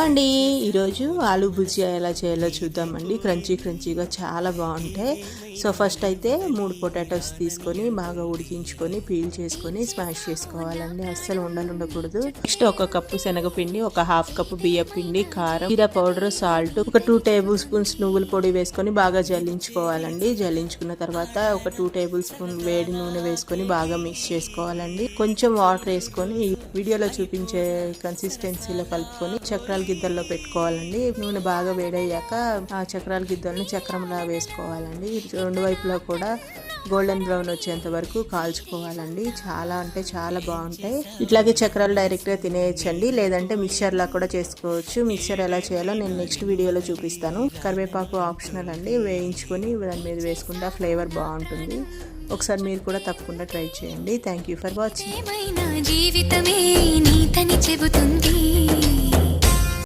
అండి ఈరోజు ఆలూ భుజియా ఎలా చేయాలో చూద్దామండి. క్రంచీగా చాలా బాగుంటాయి. సో ఫస్ట్ అయితే 3 పొటాటోస్ తీసుకొని బాగా ఉడికించుకొని పీల్ చేసుకొని స్మాష్ చేసుకోవాలండి. అస్సలు ఉండకూడదు. నెక్స్ట్ 1 కప్పు శనగపిండి, 1/2 కప్పు బియ్యం పిండి, కారం, జీరా పౌడర్, సాల్ట్, ఒక 2 టేబుల్ స్పూన్స్ నువ్వుల పొడి వేసుకొని బాగా జల్లించుకోవాలండి. జల్లించుకున్న తర్వాత ఒక 2 టేబుల్ స్పూన్ వేడి నూనె వేసుకొని బాగా మిక్స్ చేసుకోవాలండి. కొంచెం వాటర్ వేసుకొని వీడియోలో చూపించే కన్సిస్టెన్సీలో కలుపుకొని చక్రాల గిద్దల్లో పెట్టుకోవాలండి. నూనె బాగా వేడయ్యాక ఆ చక్రాల గిద్దల్ని చక్రంలా వేసుకోవాలండి. 2 వైపులా కూడా గోల్డెన్ బ్రౌన్ వచ్చేంత వరకు కాల్చుకోవాలండి. చాలా అంటే చాలా బాగుంటాయి. ఇట్లాగే చక్రాలు డైరెక్ట్ గా తినేయచ్చండి, లేదంటే మిక్చర్ లా కూడా చేసుకోవచ్చు. మిక్చర్ ఎలా చేయాలో నేను నెక్స్ట్ వీడియోలో చూపిస్తాను. కరివేపాకు ఆప్షనల్ అండి, వేయించుకొని దాని మీద వేసుకుంటే ఫ్లేవర్ బాగుంటుంది. ఒకసారి మీరు కూడా తప్పకుండా ట్రై చేయండి. Thank you for watching.